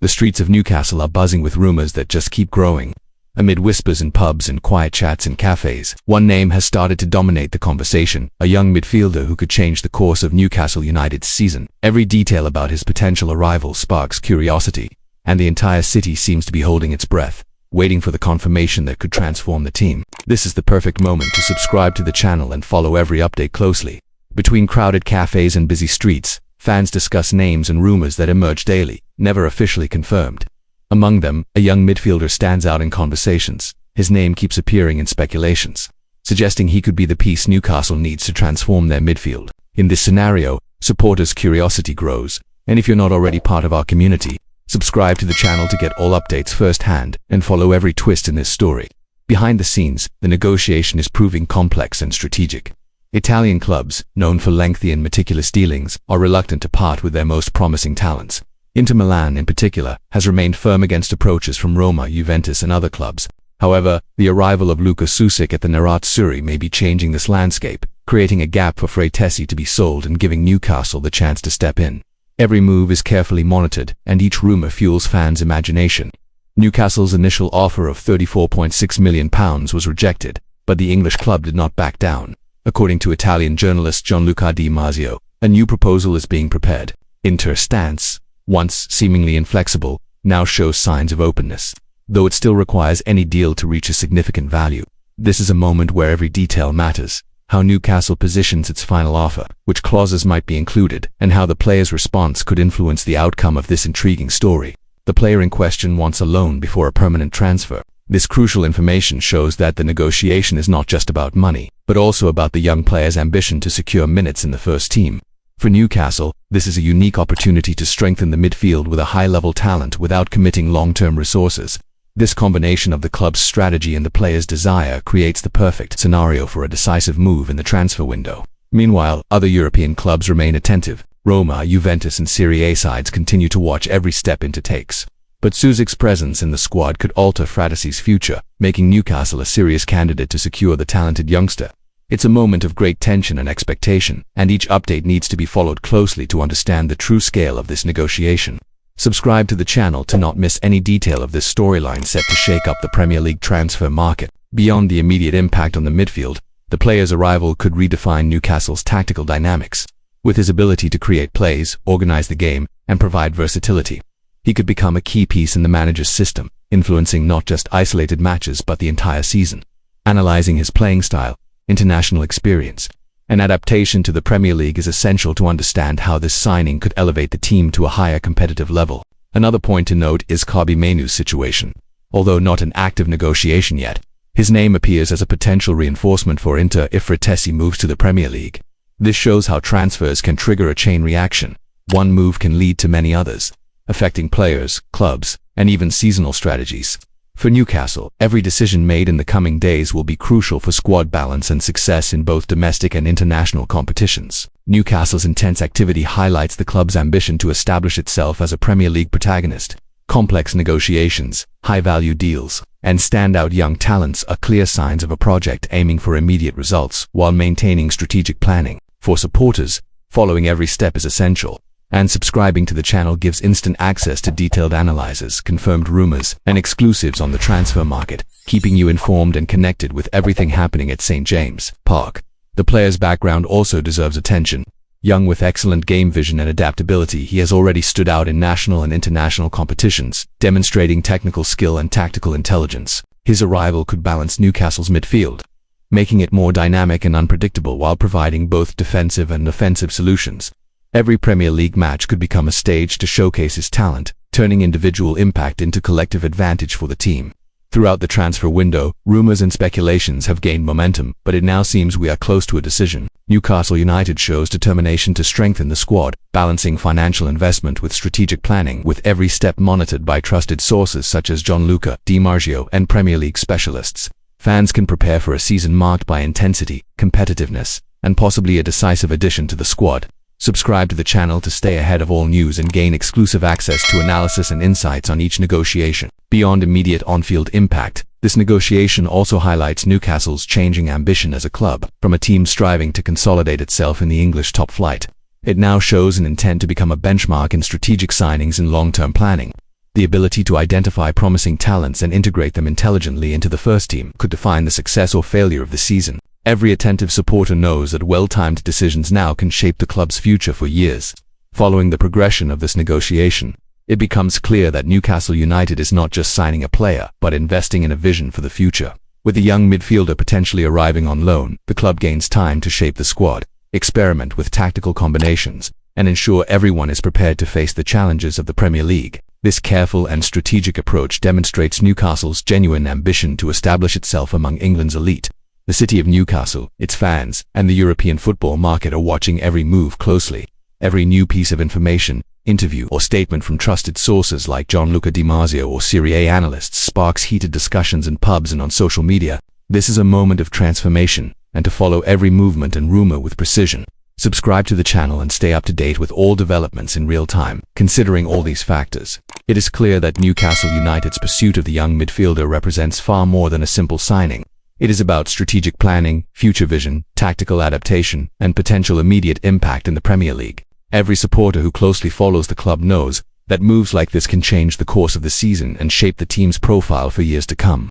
The streets of Newcastle are buzzing with rumours that just keep growing. Amid whispers in pubs and quiet chats in cafes, one name has started to dominate the conversation, a young midfielder who could change the course of Newcastle United's season. Every detail about his potential arrival sparks curiosity, and the entire city seems to be holding its breath, waiting for the confirmation that could transform the team. This is the perfect moment to subscribe to the channel and follow every update closely. Between crowded cafes and busy streets, fans discuss names and rumors that emerge daily, never officially confirmed. Among them, a young midfielder stands out in conversations. His name keeps appearing in speculations, suggesting he could be the piece Newcastle needs to transform their midfield. In this scenario, supporters' curiosity grows, and if you're not already part of our community, subscribe to the channel to get all updates firsthand and follow every twist in this story. Behind the scenes, the negotiation is proving complex and strategic. Italian clubs, known for lengthy and meticulous dealings, are reluctant to part with their most promising talents. Inter Milan, in particular, has remained firm against approaches from Roma, Juventus and other clubs. However, the arrival of Luka Susic at the Nerazzurri may be changing this landscape, creating a gap for Fratesi to be sold and giving Newcastle the chance to step in. Every move is carefully monitored, and each rumour fuels fans' imagination. Newcastle's initial offer of £34.6 million was rejected, but the English club did not back down. According to Italian journalist Gianluca Di Marzio, a new proposal is being prepared. Inter's stance, once seemingly inflexible, now shows signs of openness, though it still requires any deal to reach a significant value. This is a moment where every detail matters: how Newcastle positions its final offer, which clauses might be included, and how the player's response could influence the outcome of this intriguing story. The player in question wants a loan before a permanent transfer. This crucial information shows that the negotiation is not just about money, but also about the young player's ambition to secure minutes in the first team. For Newcastle, this is a unique opportunity to strengthen the midfield with a high-level talent without committing long-term resources. This combination of the club's strategy and the player's desire creates the perfect scenario for a decisive move in the transfer window. Meanwhile, other European clubs remain attentive. Roma, Juventus and Serie A sides continue to watch every step Inter takes. But Susic's presence in the squad could alter Fratesi's future, making Newcastle a serious candidate to secure the talented youngster. It's a moment of great tension and expectation, and each update needs to be followed closely to understand the true scale of this negotiation. Subscribe to the channel to not miss any detail of this storyline set to shake up the Premier League transfer market. Beyond the immediate impact on the midfield, the player's arrival could redefine Newcastle's tactical dynamics. With his ability to create plays, organize the game, and provide versatility, he could become a key piece in the manager's system, influencing not just isolated matches but the entire season. Analyzing his playing style, international experience, and adaptation to the Premier League is essential to understand how this signing could elevate the team to a higher competitive level. Another point to note is Kobbie Mainoo's situation. Although not an active negotiation yet, his name appears as a potential reinforcement for Inter if Fratesi moves to the Premier League. This shows how transfers can trigger a chain reaction. One move can lead to many others, affecting players, clubs, and even seasonal strategies. For Newcastle, every decision made in the coming days will be crucial for squad balance and success in both domestic and international competitions. Newcastle's intense activity highlights the club's ambition to establish itself as a Premier League protagonist. Complex negotiations, high-value deals, and standout young talents are clear signs of a project aiming for immediate results while maintaining strategic planning. For supporters, following every step is essential, and subscribing to the channel gives instant access to detailed analyses, confirmed rumors, and exclusives on the transfer market, keeping you informed and connected with everything happening at St. James' Park. The player's background also deserves attention. Young with excellent game vision and adaptability, he has already stood out in national and international competitions, demonstrating technical skill and tactical intelligence. His arrival could balance Newcastle's midfield, making it more dynamic and unpredictable while providing both defensive and offensive solutions. Every Premier League match could become a stage to showcase his talent, turning individual impact into collective advantage for the team. Throughout the transfer window, rumors and speculations have gained momentum, but it now seems we are close to a decision. Newcastle United shows determination to strengthen the squad, balancing financial investment with strategic planning, with every step monitored by trusted sources such as Gianluca Di Marzio and Premier League specialists. Fans can prepare for a season marked by intensity, competitiveness, and possibly a decisive addition to the squad. Subscribe to the channel to stay ahead of all news and gain exclusive access to analysis and insights on each negotiation. Beyond immediate on-field impact, this negotiation also highlights Newcastle's changing ambition as a club. From a team striving to consolidate itself in the English top flight, it now shows an intent to become a benchmark in strategic signings and long-term planning. The ability to identify promising talents and integrate them intelligently into the first team could define the success or failure of the season. Every attentive supporter knows that well-timed decisions now can shape the club's future for years. Following the progression of this negotiation, it becomes clear that Newcastle United is not just signing a player, but investing in a vision for the future. With the young midfielder potentially arriving on loan, the club gains time to shape the squad, experiment with tactical combinations, and ensure everyone is prepared to face the challenges of the Premier League. This careful and strategic approach demonstrates Newcastle's genuine ambition to establish itself among England's elite. The city of Newcastle, its fans, and the European football market are watching every move closely. Every new piece of information, interview, or statement from trusted sources like Gianluca Di Marzio or Serie A analysts sparks heated discussions in pubs and on social media. This is a moment of transformation, and to follow every movement and rumor with precision, subscribe to the channel and stay up to date with all developments in real time. Considering all these factors, it is clear that Newcastle United's pursuit of the young midfielder represents far more than a simple signing. It is about strategic planning, future vision, tactical adaptation, and potential immediate impact in the Premier League. Every supporter who closely follows the club knows that moves like this can change the course of the season and shape the team's profile for years to come.